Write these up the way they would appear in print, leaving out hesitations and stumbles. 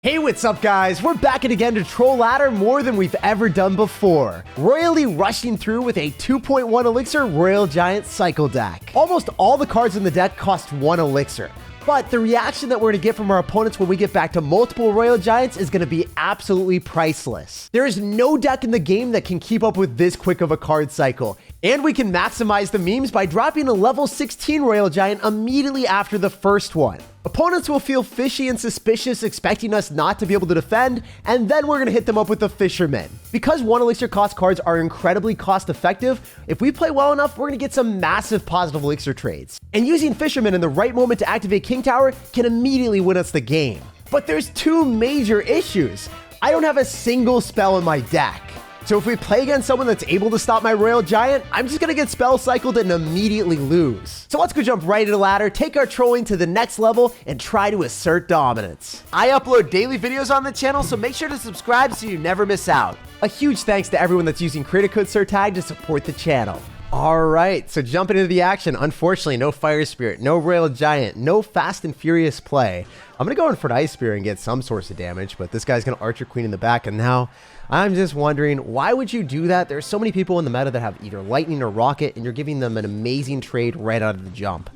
Hey, what's up guys? We're back at again to troll ladder more than we've ever done before. Royally rushing through with a 2.1 elixir Royal Giant cycle deck. Almost all the cards in the deck cost 1 elixir. But the reaction that we're going to get from our opponents when we get back to multiple Royal Giants is going to be absolutely priceless. There is no deck in the game that can keep up with this quick of a card cycle. And we can maximize the memes by dropping a level 16 Royal Giant immediately after the first one. Opponents will feel fishy and suspicious, expecting us not to be able to defend, and then we're going to hit them up with the fisherman. Because 1 elixir cost cards are incredibly cost effective, if we play well enough, we're going to get some massive positive elixir trades. And using fisherman in the right moment to activate King Tower can immediately win us the game. But there's two major issues. I don't have a single spell in my deck. So if we play against someone that's able to stop my Royal Giant, I'm just going to get spell cycled and immediately lose. So let's go jump right into the ladder, take our trolling to the next level, and try to assert dominance. I upload daily videos on the channel, so make sure to subscribe so you never miss out. A huge thanks to everyone that's using creator code SirTag to support the channel. All right, so jumping into the action. Unfortunately, no Fire Spirit, no Royal Giant, no Fast and Furious play. I'm going to go in for an Ice Spear and get some source of damage, but this guy's going to Archer Queen in the back, and now I'm just wondering, why would you do that? There's so many people in the meta that have either Lightning or Rocket, and you're giving them an amazing trade right out of the jump.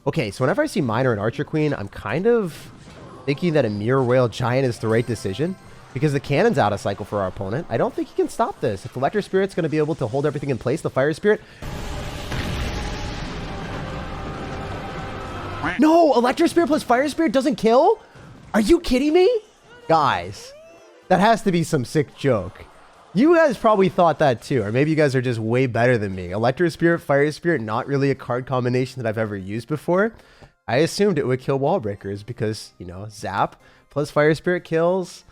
Okay, so whenever I see Miner and Archer Queen, I'm kind of thinking that a Mirror Royal Giant is the right decision, because the cannon's out of cycle for our opponent. I don't think he can stop this. If Electro Spirit's going to be able to hold everything in place, the Fire Spirit... No, Electro Spirit plus Fire Spirit doesn't kill? Are you kidding me? Guys, that has to be some sick joke. You guys probably thought that too, or maybe you guys are just way better than me. Electro Spirit, Fire Spirit, not really a card combination that I've ever used before. I assumed it would kill wall breakers because, you know, Zap plus Fire Spirit kills.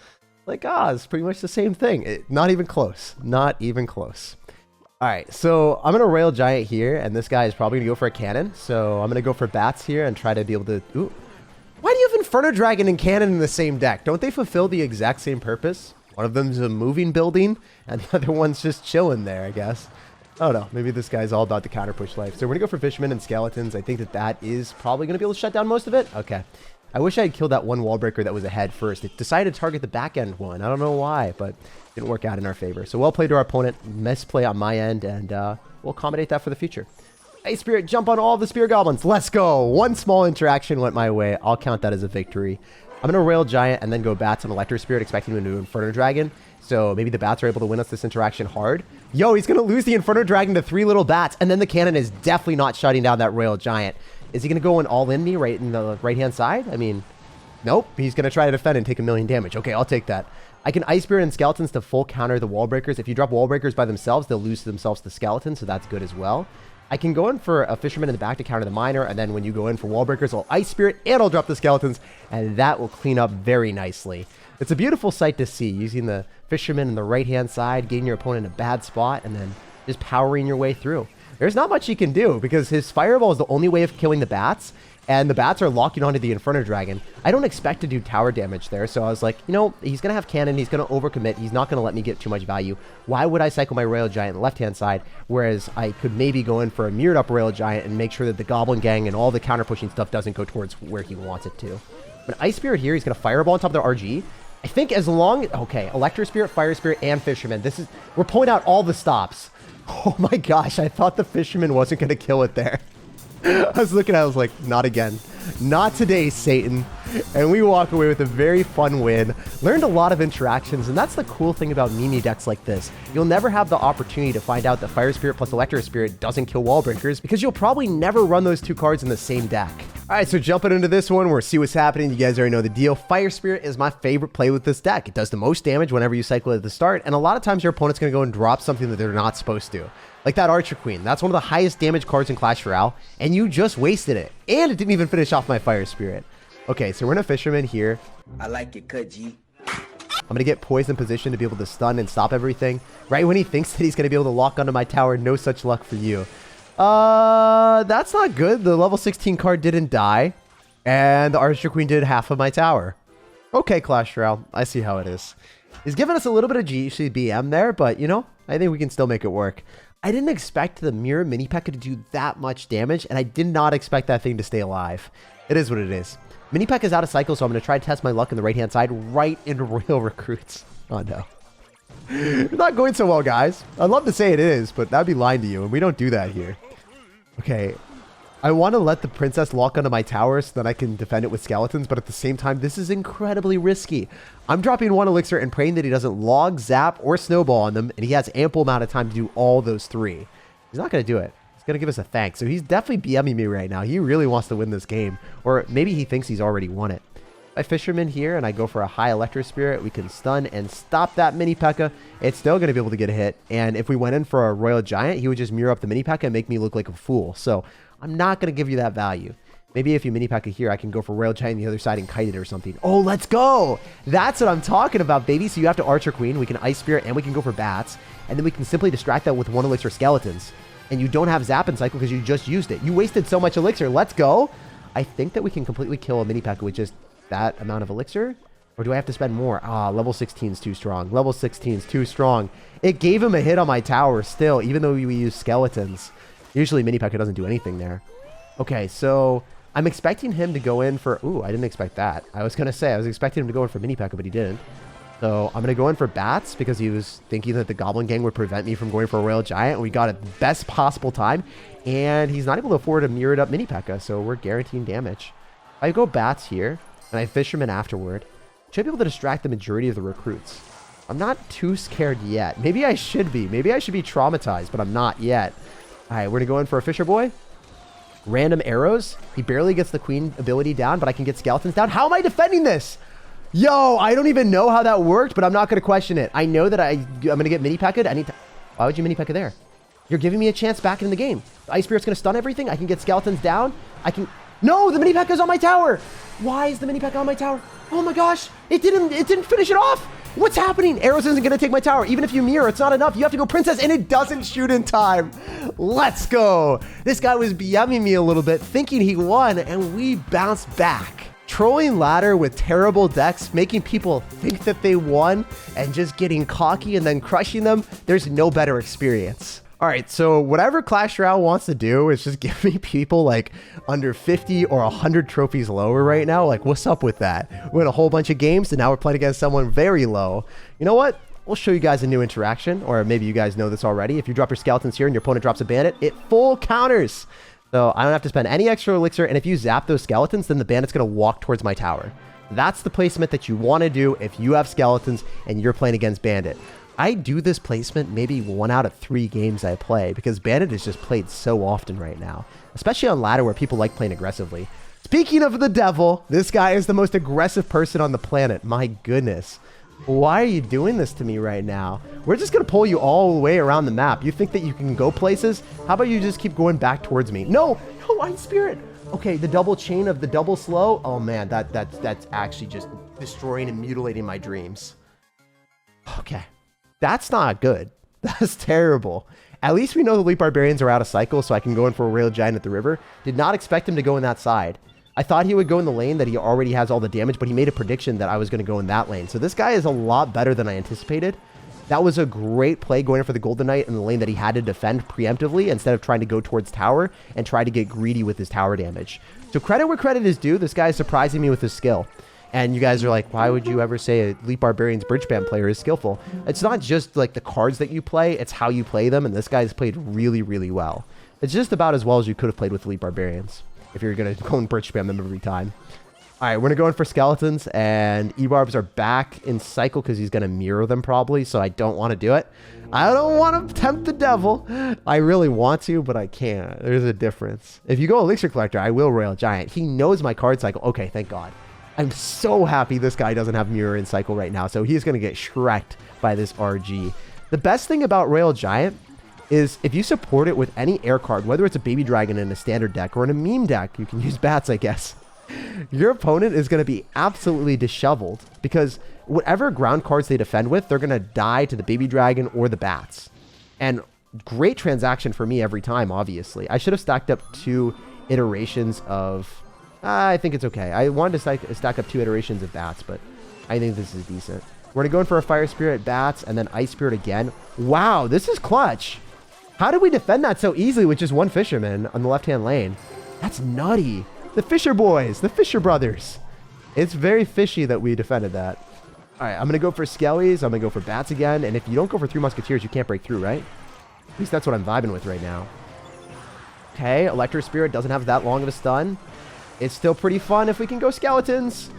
Like, it's pretty much the same thing. Not even close. Not even close. All right, so I'm going to Royal Giant here, and this guy is probably going to go for a cannon. So I'm going to go for bats here and try to be able to... Ooh. Why do you have Inferno Dragon and cannon in the same deck? Don't they fulfill the exact same purpose? One of them's a moving building, and the other one's just chilling there, I guess. Oh no, maybe this guy's all about the counter push life. So we're going to go for Fishermen and Skeletons. I think that is probably going to be able to shut down most of it. Okay. I wish I had killed that one wall breaker that was ahead first. It decided to target the back end one. I don't know why, but it didn't work out in our favor. So well played to our opponent. Misplay on my end, and we'll accommodate that for the future. Ice Spirit, jump on all the Spear Goblins. Let's go. One small interaction went my way. I'll count that as a victory. I'm going to Royal Giant and then go Bats on Electro Spirit, expecting to do Inferno Dragon. So maybe the Bats are able to win us this interaction hard. Yo, he's going to lose the Inferno Dragon to 3 little Bats, and then the cannon is definitely not shutting down that Royal Giant. Is he going to go in all in me right in the right-hand side? I mean, nope. He's going to try to defend and take 1,000,000 damage. Okay, I'll take that. I can Ice Spirit and Skeletons to full counter the Wall Breakers. If you drop Wall Breakers by themselves, they'll lose themselves to Skeletons, so that's good as well. I can go in for a Fisherman in the back to counter the Miner, and then when you go in for Wall Breakers, I'll Ice Spirit and I'll drop the Skeletons, and that will clean up very nicely. It's a beautiful sight to see, using the Fisherman in the right-hand side, getting your opponent in a bad spot, and then just powering your way through. There's not much he can do, because his Fireball is the only way of killing the Bats, and the Bats are locking onto the Inferno Dragon. I don't expect to do tower damage there, so I was like, you know, he's going to have cannon, he's going to overcommit, he's not going to let me get too much value. Why would I cycle my Royal Giant on the left-hand side, whereas I could maybe go in for a mirrored up Royal Giant and make sure that the Goblin Gang and all the counter-pushing stuff doesn't go towards where he wants it to. But Ice Spirit here, he's going to Fireball on top of the RG. I think as long... Okay, Electro Spirit, Fire Spirit, and Fisherman. We're pulling out all the stops. Oh my gosh, I thought the Fisherman wasn't going to kill it there. I was looking at it, I was like, not again. Not today, Satan. And we walk away with a very fun win. Learned a lot of interactions, and that's the cool thing about mini decks like this. You'll never have the opportunity to find out that Fire Spirit plus Electro Spirit doesn't kill Wall Breakers, because you'll probably never run those two cards in the same deck. All right, so jumping into this one, we'll see what's happening. You guys already know the deal. Fire Spirit is my favorite play with this deck. It does the most damage whenever you cycle it at the start, and a lot of times your opponent's going to go and drop something that they're not supposed to. Like that Archer Queen. That's one of the highest damage cards in Clash Royale, and you just wasted it. And it didn't even finish off my Fire Spirit. Okay, so we're in a Fisherman here. I like it, cut G. I'm going to get poised in position to be able to stun and stop everything. Right when he thinks that he's going to be able to lock onto my tower, no such luck for you. That's not good. The level 16 card didn't die, and the Archer Queen did half of my tower. Okay, Clash Royale, I see how it is. He's giving us a little bit of GCBM there, but, you know, I think we can still make it work. I didn't expect the Mirror Mini Pekka to do that much damage, and I did not expect that thing to stay alive. It is what it is. Mini Pekka is out of cycle, so I'm going to try to test my luck on the right-hand side right into Royal Recruits. Oh, no. It's not going so well, guys. I'd love to say it is, but that'd be lying to you, and we don't do that here. Okay. I want to let the princess lock onto my tower so that I can defend it with skeletons, but at the same time, this is incredibly risky. I'm dropping 1 elixir and praying that he doesn't log, zap, or snowball on them, and he has ample amount of time to do all those 3. He's not going to do it. He's going to give us a thanks. So he's definitely BMing me right now. He really wants to win this game, or maybe he thinks he's already won it. I fisherman here and I go for a high electro spirit, we can stun and stop that mini Pekka. It's still going to be able to get a hit. And if we went in for a royal giant, he would just mirror up the mini Pekka and make me look like a fool. So I'm not going to give you that value. Maybe if you mini Pekka here, I can go for royal giant on the other side and kite it or something. Oh, let's go. That's what I'm talking about, baby. So you have to archer queen. We can ice spirit and we can go for bats. And then we can simply distract that with 1 elixir skeletons. And you don't have zap and cycle because you just used it. You wasted so much elixir. Let's go. I think that we can completely kill a mini Pekka with just that amount of elixir. Or do I have to spend more? Ah, level 16 is too strong. Level 16 is too strong. It gave him a hit on my tower still, even though we use skeletons. Usually mini Pekka doesn't do anything there. Okay, so I'm expecting him to go in for... Ooh, I didn't expect that. I was going to say, I was expecting him to go in for mini Pekka, but he didn't. So I'm going to go in for bats because he was thinking that the goblin gang would prevent me from going for a royal giant. We got it the best possible time. And he's not able to afford a mirrored up mini Pekka, so we're guaranteeing damage. I go bats here, and I fisherman afterward. Should be able to distract the majority of the recruits. I'm not too scared yet. Maybe I should be. Maybe I should be traumatized, but I'm not yet. All right, we're going to go in for a fisher boy. Random arrows. He barely gets the queen ability down, but I can get skeletons down. How am I defending this? Yo, I don't even know how that worked, but I'm not going to question it. I know that I'm going to get mini Pekka'd anytime. Why would you mini Pekka there? You're giving me a chance back in the game. The ice spirit's going to stun everything. I can get skeletons down. I can... No, the mini Pekka's on my tower. Why is the mini Pekka on my tower? Oh my gosh, it didn't finish it off. What's happening? Arrows isn't going to take my tower. Even if you mirror, it's not enough. You have to go princess, and it doesn't shoot in time. Let's go. This guy was BMing me a little bit, thinking he won, and we bounced back. Trolling ladder with terrible decks, making people think that they won, and just getting cocky and then crushing them. There's no better experience. All right, so whatever Clash Royale wants to do is just give me people like under 50 or 100 trophies lower right now. Like, what's up with that? We win a whole bunch of games, and now we're playing against someone very low. You know what? We'll show you guys a new interaction, or maybe you guys know this already. If you drop your skeletons here and your opponent drops a bandit, it full counters. So I don't have to spend any extra elixir, and if you zap those skeletons, then the bandit's going to walk towards my tower. That's the placement that you want to do if you have skeletons and you're playing against bandit. I do this placement maybe 1 out of 3 games I play because bandit is just played so often right now, especially on ladder where people like playing aggressively. Speaking of the devil, this guy is the most aggressive person on the planet. My goodness. Why are you doing this to me right now? We're just going to pull you all the way around the map. You think that you can go places? How about you just keep going back towards me? No, Ice Spirit. Okay, the double chain of the double slow. Oh man, that's actually just destroying and mutilating my dreams. Okay. That's not good. That's terrible. At least we know the Leap Barbarians are out of cycle, so I can go in for a Royal Giant at the river. Did not expect him to go in that side. I thought he would go in the lane that he already has all the damage, but he made a prediction that I was going to go in that lane. So this guy is a lot better than I anticipated. That was a great play going in for the Golden Knight in the lane that he had to defend preemptively instead of trying to go towards tower and try to get greedy with his tower damage. So credit where credit is due. This guy is surprising me with his skill. And you guys are like, why would you ever say a Leap Barbarian's bridge spam player is skillful? It's not just like the cards that you play, it's how you play them. And this guy's played really, really well. It's just about as well as you could have played with Leap Barbarians if you're going to go and bridge spam them every time. All right, we're going to go in for skeletons, and E-Barbs are back in cycle because he's going to mirror them probably, so I don't want to do it. I don't want to tempt the devil. I really want to, but I can't. There's a difference. If you go Elixir Collector, I will Royal Giant. He knows my card cycle. Okay, thank God. I'm so happy this guy doesn't have mirror in cycle right now, so he's going to get shreked by this RG. The best thing about Royal Giant is if you support it with any air card, whether it's a baby dragon in a standard deck or in a meme deck, you can use bats, I guess. Your opponent is going to be absolutely disheveled because whatever ground cards they defend with, they're going to die to the baby dragon or the bats. And great transaction for me every time, obviously. I should have stacked up 2 iterations of... I think it's okay. I wanted to stack up 2 iterations of bats, but I think this is decent. We're going to go in for a Fire Spirit, bats, and then Ice Spirit again. Wow, this is clutch. How did we defend that so easily with just 1 fisherman on the left-hand lane? That's nutty. The Fisher Boys, the Fisher Brothers. It's very fishy that we defended that. All right, I'm going to go for Skellies. I'm going to go for Bats again. And if you don't go for 3 Musketeers, you can't break through, right? At least that's what I'm vibing with right now. Okay, Electric Spirit doesn't have that long of a stun. It's still pretty fun if we can go Skeletons.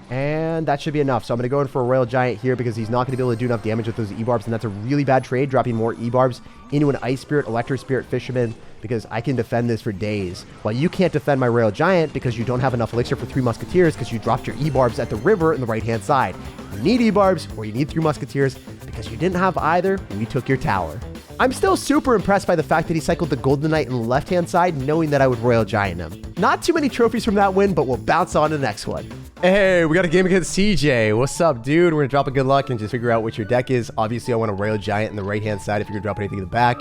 And that should be enough. So I'm going to go in for a Royal Giant here because he's not going to be able to do enough damage with those E-Barbs. And that's a really bad trade, dropping more E-Barbs into an Ice Spirit, Electric Spirit, Fisherman, because I can defend this for days. While you can't defend my Royal Giant because you don't have enough Elixir for 3 Musketeers because you dropped your E-Barbs at the river in the right-hand side. You need E-Barbs or you need 3 Musketeers because you didn't have either. We took your tower. I'm still super impressed by the fact that he cycled the Golden Knight on the left-hand side, knowing that I would Royal Giant him. Not too many trophies from that win, but we'll bounce on to the next one. Hey, we got a game against CJ. What's up, dude? We're gonna drop a good luck and just figure out what your deck is. Obviously, I want a Royal Giant in the right-hand side if you're gonna drop anything in the back.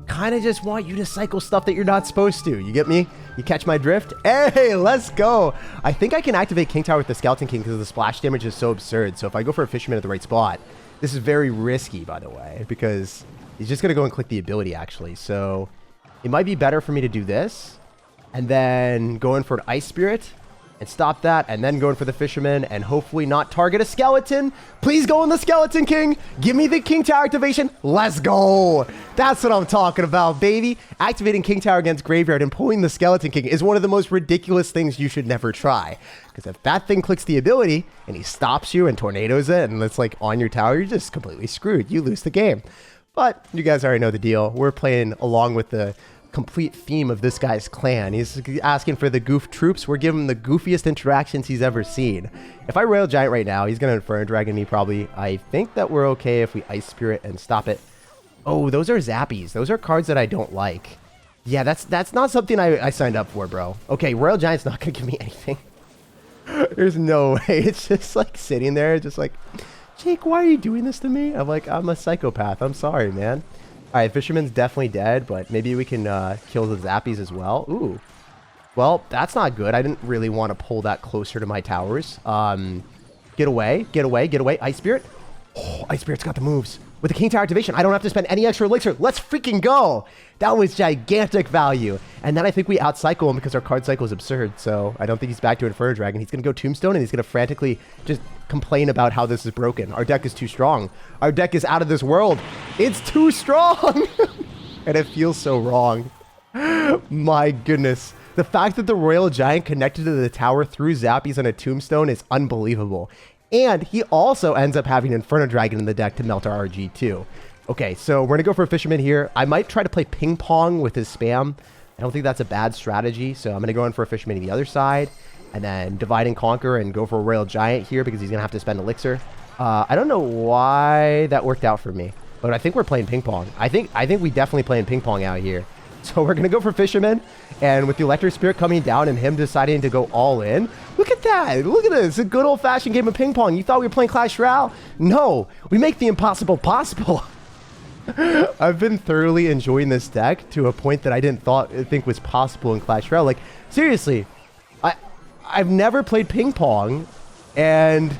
Kind of just want you to cycle stuff that you're not supposed to. You get me? You catch my drift? Hey, let's go. I think I can activate King Tower with the Skeleton King because the splash damage is so absurd. So if I go for a Fisherman at the right spot, this is very risky, by the way, because he's just going to go and click the ability, actually. So it might be better for me to do this and then go in for an Ice Spirit and stop that, and then going for the Fisherman and hopefully not target a Skeleton. Please go in the Skeleton King. Give me the King Tower activation. Let's go. That's what I'm talking about, baby. Activating King Tower against Graveyard and pulling the Skeleton King is one of the most ridiculous things you should never try. Because if that thing clicks the ability and he stops you and tornadoes it and it's like on your tower, you're just completely screwed. You lose the game. But you guys already know the deal. We're playing along with the complete theme of this guy's clan. He's asking for the goof troops. We're giving him the goofiest interactions he's ever seen. If I Royal Giant right now, he's going to Inferno Dragon me probably. I think that we're okay if we Ice Spirit and stop it. Oh, those are Zappies. Those are cards that I don't like. Yeah, that's not something I signed up for, bro. Okay, Royal Giant's not going to give me anything. There's no way. It's just like sitting there, just like, Jake, why are you doing this to me? I'm like, I'm a psychopath. I'm sorry, man. All right, Fisherman's definitely dead, but maybe we can kill the Zappies as well. Ooh. Well, that's not good. I didn't really want to pull that closer to my towers. Get away, get away, get away. Ice Spirit. Oh, Ice Spirit's got the moves. With the King Tower activation, I don't have to spend any extra elixir. Let's freaking go. That was gigantic value. And then I think we outcycle him because our card cycle is absurd. So I don't think he's back to Inferno Dragon. He's going to go Tombstone and he's going to frantically just complain about how this is broken. Our deck is too strong. Our deck is out of this world. It's too strong. And it feels so wrong. My goodness. The fact that the Royal Giant connected to the tower through Zappies and a Tombstone is unbelievable. And he also ends up having Inferno Dragon in the deck to melt our RG too. Okay, so we're going to go for a Fisherman here. I might try to play ping pong with his spam. I don't think that's a bad strategy. So I'm going to go in for a Fisherman on the other side. And then divide and conquer and go for a Royal Giant here because he's going to have to spend elixir. I don't know why that worked out for me. But I think we're playing ping pong. I think we definitely playing ping pong out here. So we're going to go for Fisherman. And with the Electric Spirit coming down and him deciding to go all in. Look at that. Look at this. It's a good old-fashioned game of ping pong. You thought we were playing Clash Royale? No. We make the impossible possible. I've been thoroughly enjoying this deck to a point that I didn't think was possible in Clash Royale. Like, seriously. I've never played ping pong and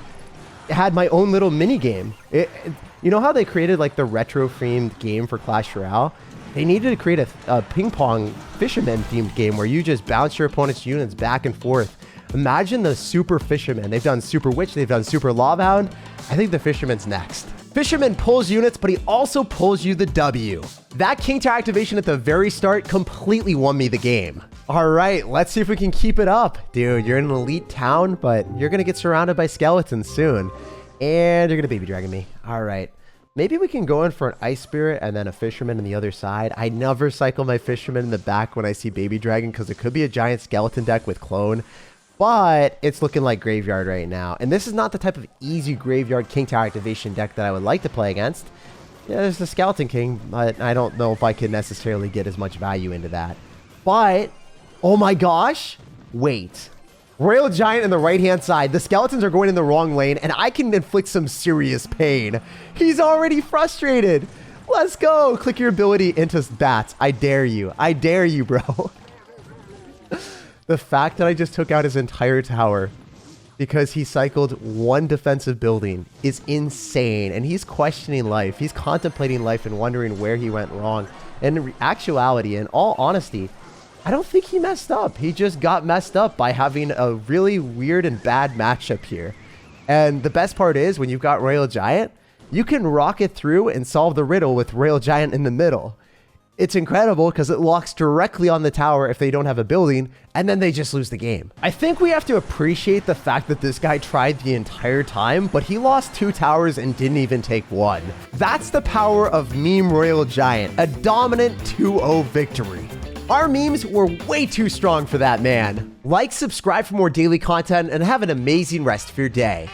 had my own little mini game. You know how they created like the retro-themed game for Clash Royale? They needed to create a ping pong Fisherman themed game where you just bounce your opponent's units back and forth. Imagine the Super Fisherman. They've done Super Witch, they've done Super Lawbound. I think the Fisherman's next. Fisherman pulls units, but he also pulls you the W. That King Tower activation at the very start completely won me the game. All right, let's see if we can keep it up. Dude, you're in an elite town, but you're going to get surrounded by skeletons soon. And you're going to Baby Dragon me. All right. Maybe we can go in for an Ice Spirit and then a Fisherman on the other side. I never cycle my Fisherman in the back when I see Baby Dragon because it could be a giant skeleton deck with Clone. But it's looking like Graveyard right now. And this is not the type of easy Graveyard King Tower activation deck that I would like to play against. Yeah, there's the Skeleton King, but I don't know if I can necessarily get as much value into that. But, oh my gosh, wait. Royal Giant in the right-hand side. The skeletons are going in the wrong lane, and I can inflict some serious pain. He's already frustrated. Let's go. Click your ability into bats. I dare you. I dare you, bro. The fact that I just took out his entire tower because he cycled one defensive building is insane. And he's questioning life. He's contemplating life and wondering where he went wrong. And in actuality, in all honesty, I don't think he messed up. He just got messed up by having a really weird and bad matchup here. And the best part is when you've got Royal Giant, you can rocket through and solve the riddle with Royal Giant in the middle. It's incredible because it locks directly on the tower if they don't have a building, and then they just lose the game. I think we have to appreciate the fact that this guy tried the entire time, but he lost 2 towers and didn't even take 1. That's the power of meme Royal Giant, a dominant 2-0 victory. Our memes were way too strong for that man. Like, subscribe for more daily content, and have an amazing rest of your day.